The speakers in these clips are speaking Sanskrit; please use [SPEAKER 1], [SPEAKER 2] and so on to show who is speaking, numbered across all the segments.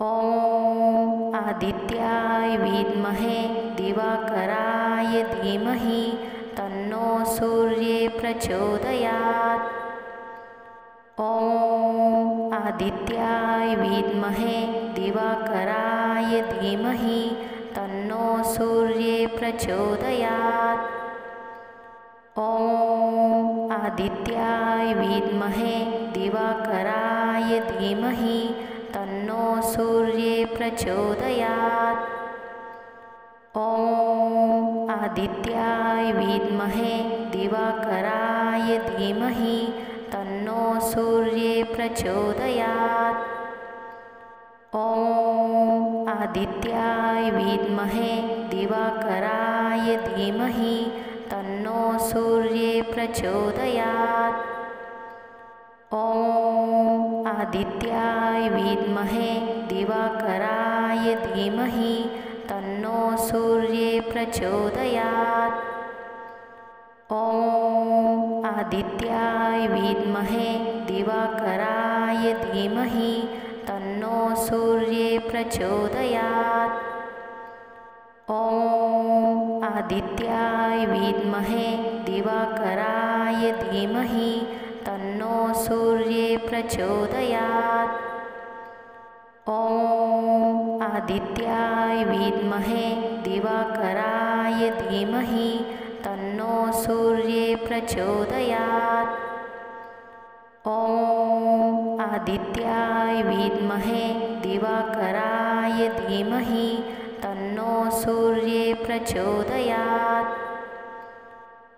[SPEAKER 1] ॐ आदित्याय विद्महे दिवाकराय धीमहि तन्नो सूर्ये प्रचोदयात्। ॐ आदित्याय विद्महे दिवाकराय धीमहि तन्नो सूर्ये प्रचोदयात्। ॐ आदित्याय विद्महे दिवाकराय धीमहि तन्नो सूर्ये प्रचोदयात्। ॐ आदित्याय विद्महे दिवाकराय धीमहि तन्नो सूर्ये प्रचोदयात्। ॐ आदित्याय विद्महे दिवाकराय धीमहि तन्नो सूर्ये प्रचोदयात्। ॐ आदित्याय विद्महे दिवाकराय धीमहि तन्नो सूर्ये प्रचोदयात्। ॐ आदित्याय विद्महे दिवाकराय धीमहि तन्नो सूर्ये प्रचोदयात्। ॐ आदित्याय विद्महे दिवाकराय धीमहि तन्नो सूर्ये प्रचोदयात्। ॐ आदित्याय विद्महे दिवाकराय धीमहि तन्नो सूर्ये प्रचोदयात्। ॐ आदित्याय विद्महे दिवाकराय धीमहि तन्नो सूर्ये प्रचोदयात्।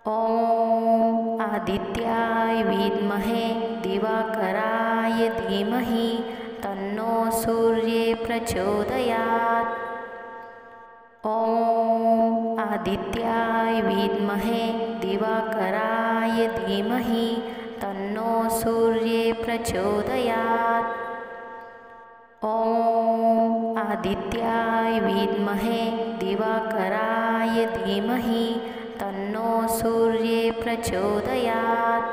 [SPEAKER 1] ॐ आदित्याय विद्महे दिवाकराय धीमहि तन्नो सूर्ये प्रचोदयात्। ॐ आदित्याय विद्महे दिवाकराय धीमहि तन्नो सूर्ये प्रचोदयात्। ॐ आदित्याय विद्महे दिवाकराय धीमहि तन्नो सूर्ये प्रचोदयात्।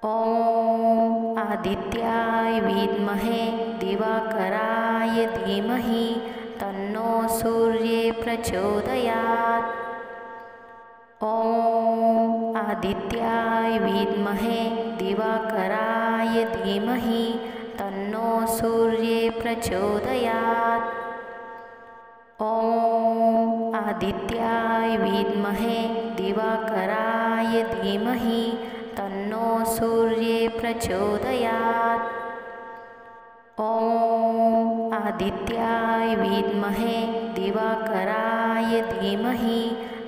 [SPEAKER 1] ॐ आदित्याय विद्महे दिवाकराय धीमहि तन्नो सूर्ये प्रचोदयात्। ॐ आदित्याय विद्महे दिवाकराय धीमहि तन्नो सूर्ये प्रचोदयात्। ॐ आदित्याय विद्महे दिवाकराय धीमहि तन्नो सूर्ये प्रचोदयात्। ॐ आदित्याय विद्महे दिवाकराय धीमहि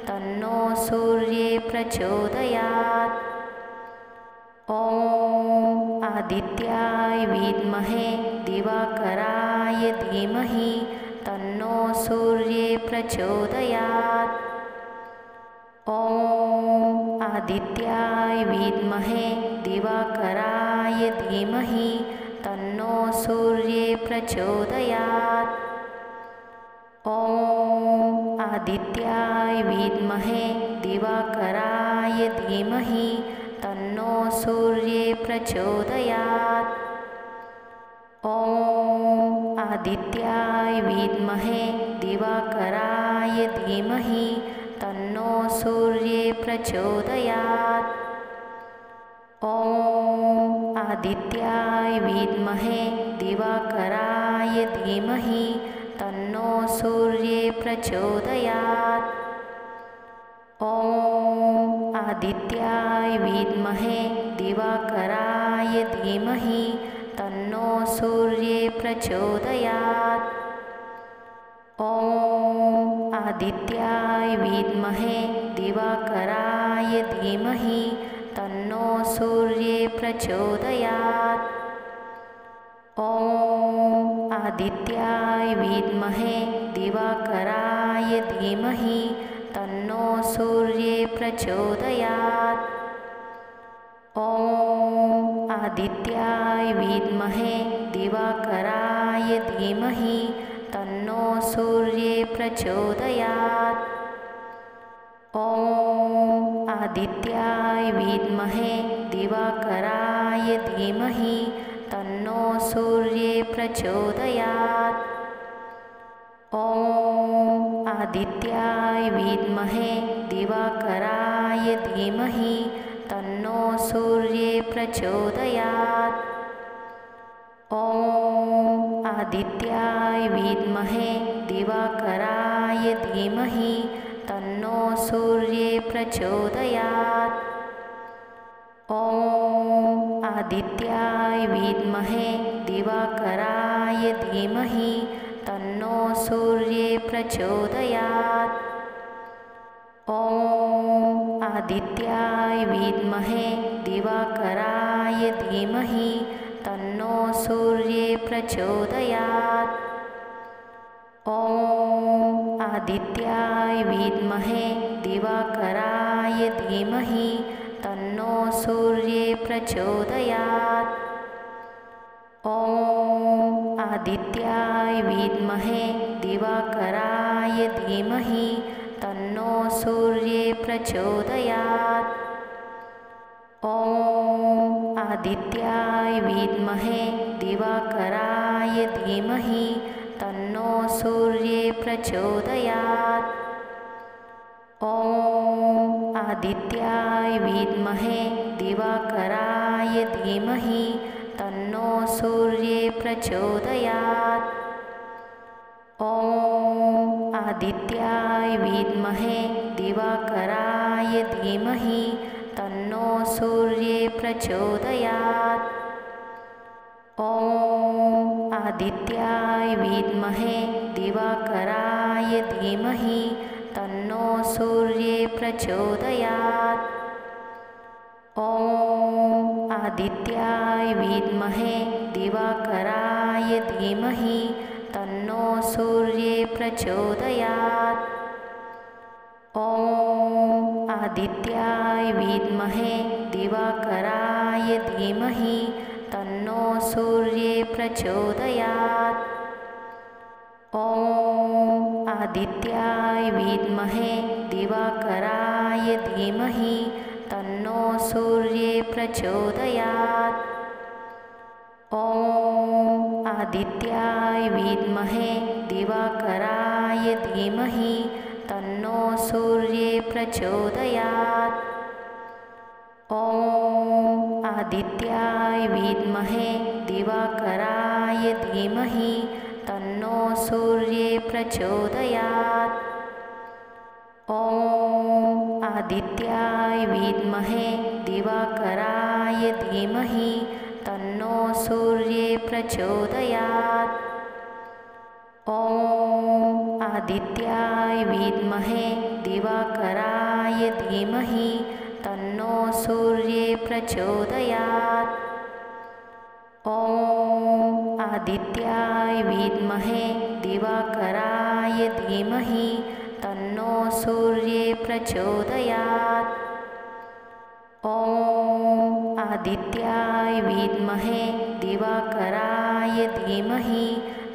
[SPEAKER 1] तन्नो सूर्ये प्रचोदयात्। ॐ आदित्याय विद्महे दिवाकराय धीमहि तन्नो सूर्ये प्रचोदयात्। ॐ आदित्याय विद्महे दिवाकराय धीमहि तन्नो सूर्ये प्रचोदयात्। ॐ आदित्याय विद्महे दिवाकराय धीमहि तन्नो सूर्ये प्रचोदयात्। ॐ आदित्याय विद्महे दिवाकराय धीमहि तन्नो सूर्ये प्रचोदयात्। ॐ आदित्याय विद्महे दिवाकराय धीमहि तन्नो सूर्ये प्रचोदयात्। ॐ आदित्याय विद्महे दिवाकराय धीमहि तन्नो सूर्ये प्रचोदयात्। ॐ आदित्याय विद्महे दिवाकराय धीमहि तन्नो सूर्ये प्रचोदयात्। ॐ आदित्याय विद्महे दिवाकराय धीमहि तन्नो सूर्ये प्रचोदयात्। ॐ आदित्याय विद्महे दिवाकराय धीमहि तन्नो सूर्ये प्रचोदयात्। ॐ आदित्याय विद्महे दिवाकराय धीमहि तन्नो सूर्ये प्रचोदयात्। ॐ आदित्याय विद्महे दिवाकराय धीमहि तन्नो सूर्ये प्रचोदयात्। ॐ आदित्याय विद्महे दिवाकराय धीमहि तन्नो सूर्ये प्रचोदयात्। ॐ आदित्याय विद्महे दिवाकराय धीमहि तन्नो सूर्ये प्रचोदयात्। ॐ आदित्याय विद्महे दिवाकराय धीमहि तन्नो सूर्ये प्रचोदयात्। ॐ आदित्याय विद्महे दिवाकराय धीमहि तन्नो सूर्ये प्रचोदयात्। ॐ आदित्याय विद्महे दिवाकराय धीमहि तन्नो सूर्ये प्रचोदयात्। ॐ आदित्याय विद्महे दिवाकराय धीमहि तन्नो सूर्ये प्रचोदयात्। ॐ आदित्याय विद्महे दिवाकराय धीमहि तन्नो सूर्ये प्रचोदयात्। ॐ आदित्याय विद्महे दिवाकराय धीमहि तन्नो सूर्ये प्रचोदयात्। ॐ आदित्याय विद्महे दिवाकराय धीमहि तन्नो सूर्ये प्रचोदयात्। ॐ आदित्याय विद्महे दिवाकराय धीमहि तन्नो सूर्ये प्रचोदयात्। ॐ आदित्याय विद्महे दिवाकराय धीमहि तन्नो सूर्ये प्रचोदयात्। ॐ आदित्याय विद्महे दिवाकराय धीमहि तन्नो सूर्ये प्रचोदयात्। ॐ आदित्याय विद्महे दिवाकराय धीमहि तन्नो सूर्ये प्रचोदयात्। ॐ आदित्याय विद्महे दिवाकराय धीमहि तन्नो सूर्ये प्रचोदयात्। ॐ आदित्याय विद्महे दिवाकराय धीमहि तन्नो सूर्ये प्रचोदयात्। ॐ आदित्याय विद्महे दिवाकराय धीमहि तन्नो सूर्ये प्रचोदयात्। ॐ आदित्याय विद्महे दिवाकराय धीमहि तन्नो सूर्ये प्रचोदयात्। ॐ आदित्याय विद्महे दिवाकराय धीमहि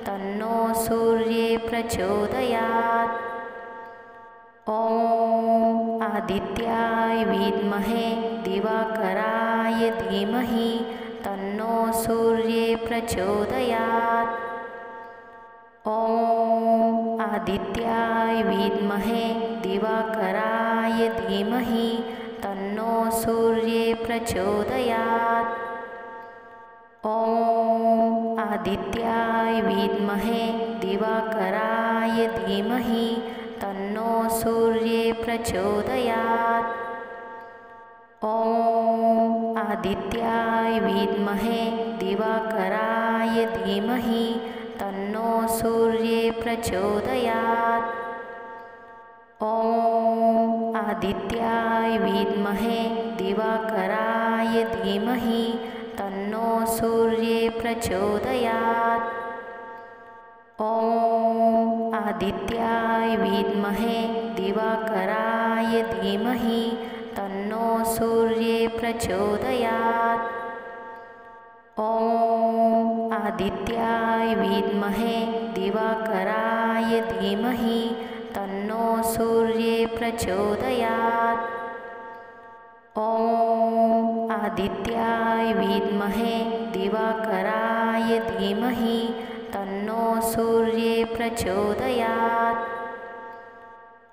[SPEAKER 1] तन्नो सूर्ये प्रचोदयात्। ॐ आदित्याय विद्महे दिवाकराय धीमहि तन्नो सूर्ये प्रचोदयात्। ॐ आदित्याय विद्महे दिवाकराय धीमहि तन्नो सूर्ये प्रचोदयात्। ॐ आदित्याय विद्महे दिवाकराय धीमहि तन्नो सूर्ये प्रचोदयात्। ॐ आदित्याय विद्महे दिवाकराय धीमहि तन्नो सूर्ये प्रचोदयात्। ॐ आदित्याय विद्महे दिवाकराय धीमहि तन्नो सूर्ये प्रचोदयात्। ॐ आदित्याय विद्महे दिवाकराय धीमहि तन्नो सूर्ये प्रचोदयात्। ॐ आदित्याय विद्महे दिवाकराय धीमहि तन्नो सूर्ये प्रचोदयात्। ॐ आदित्याय विद्महे दिवाकराय धीमहि तन्नो सूर्ये प्रचोदयात्।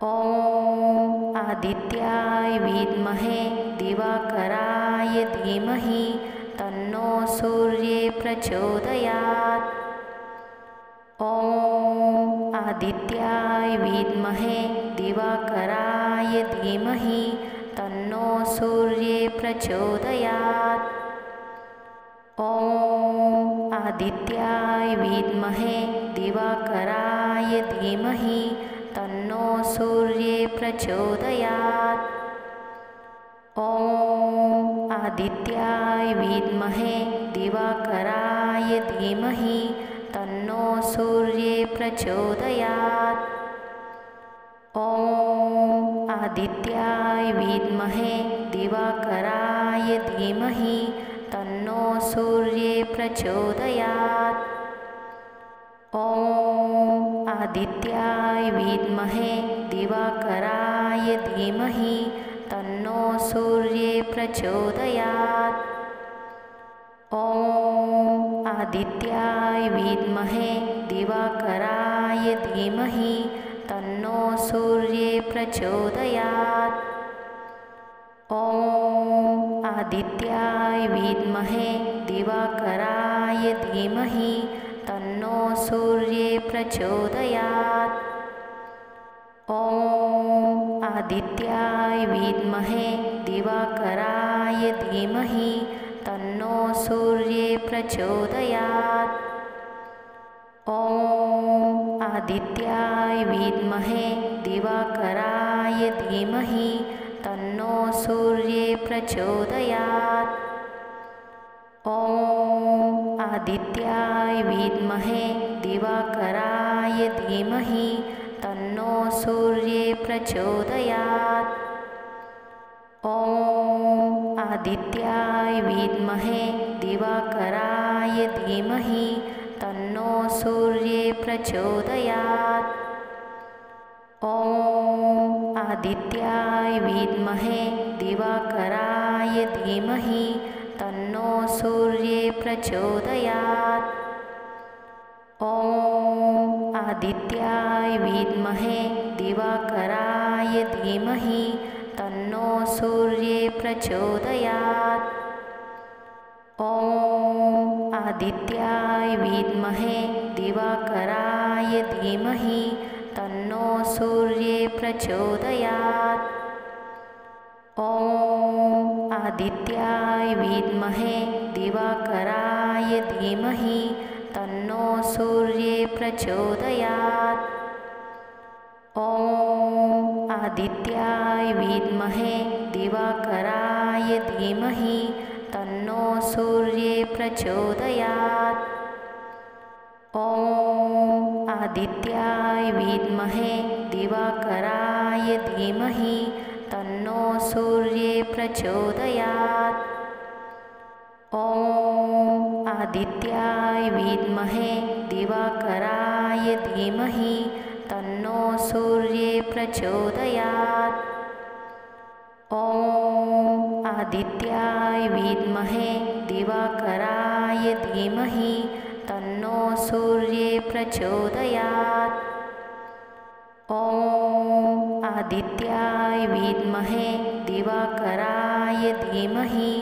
[SPEAKER 1] ॐ आदित्याय विद्महे दिवाकराय धीमहि तन्नो सूर्ये प्रचोदयात्। ॐ आदित्याय विद्महे दिवाकराय धीमहि तन्नो सूर्ये प्रचोदयात्। ॐ आदित्याय विद्महे दिवाकराय धीमहि तन्नो सूर्ये प्रचोदयात्। ॐ आदित्याय विद्महे दिवाकराय धीमहि तन्नो सूर्ये प्रचोदयात्। ॐ आदित्याय विद्महे दिवाकराय धीमहि तन्नो सूर्ये प्रचोदयात्। ॐ आदित्याय विद्महे दिवाकराय धीमहि तन्नो सूर्ये प्रचोदयात्। ॐ आदित्याय विद्महे दिवाकराय धीमहि तन्नो सूर्ये प्रचोदयात्। ॐ आदित्याय विद्महे दिवाकराय धीमहि तन्नो सूर्ये प्रचोदयात्। ॐ आदित्याय विद्महे दिवाकराय धीमहि तन्नो सूर्ये प्रचोदयात्। ॐ आदित्याय विद्महे दिवाकराय धीमहि तन्नो सूर्ये प्रचोदयात्। ॐ आदित्याय विद्महे दिवाकराय धीमहि तन्नो सूर्ये प्रचोदयात्। ॐ आदित्याय विद्महे दिवाकराय धीमहि तन्नो सूर्ये प्रचोदयात्। ॐ आदित्याय विद्महे दिवाकराय धीमहि तन्नो सूर्ये प्रचोदयात्। ॐ आदित्याय विद्महे दिवाकराय धीमहि तन्नो सूर्ये प्रचोदयात्। ॐ आदित्याय विद्महे दिवाकराय धीमहि तन्नो सूर्ये प्रचोदयात्। ॐ आदित्याय विद्महे दिवाकराय धीमहि तन्नो सूर्ये प्रचोदयात्। ॐ आदित्याय विद्महे दिवाकराय धीमहि तन्नो सूर्ये प्रचोदयात्। ॐ आदित्याय विद्महे दिवाकराय धीमहि तन्नो सूर्ये प्रचोदयात्। ॐ आदित्याय विद्महे दिवाकराय धीमहि तन्नो सूर्ये प्रचोदयात्। ॐ आदित्याय विद्महे दिवाकराय धीमहि तन्नो सूर्ये प्रचोदयात्। ॐ आदित्याय विद्महे दिवाकराय धीमहि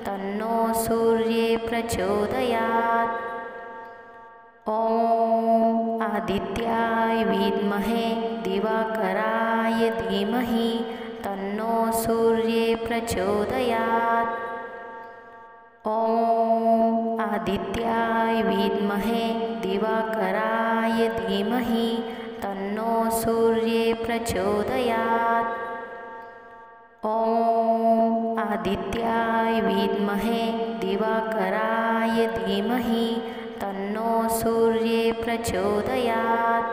[SPEAKER 1] तन्नो सूर्ये प्रचोदयात्। ॐ आदित्याय विद्महे दिवाकराय धीमहि तन्नो सूर्ये प्रचोदयात्। ॐ आदित्याय विद्महे दिवाकराय धीमहि तन्नो सूर्ये प्रचोदयात्। ॐ आदित्याय विद्महे दिवाकराय धीमहि तन्नो सूर्ये प्रचोदयात्।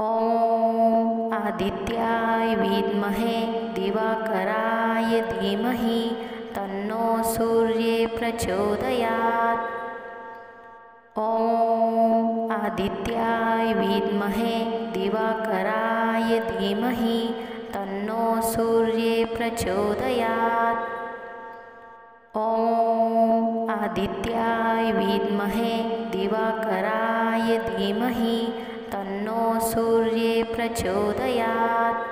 [SPEAKER 1] ॐ आदित्याय विद्महे दिवाकराय धीमहि तन्नो सूर्ये प्रचोदयात्। ॐ आदित्याय विद्महे दिवाकराय धीमहि तन्नो सूर्ये प्रचोदयात्। ॐ आदित्याय विद्महे दिवाकराय धीमहि तन्नो सूर्ये प्रचोदयात्।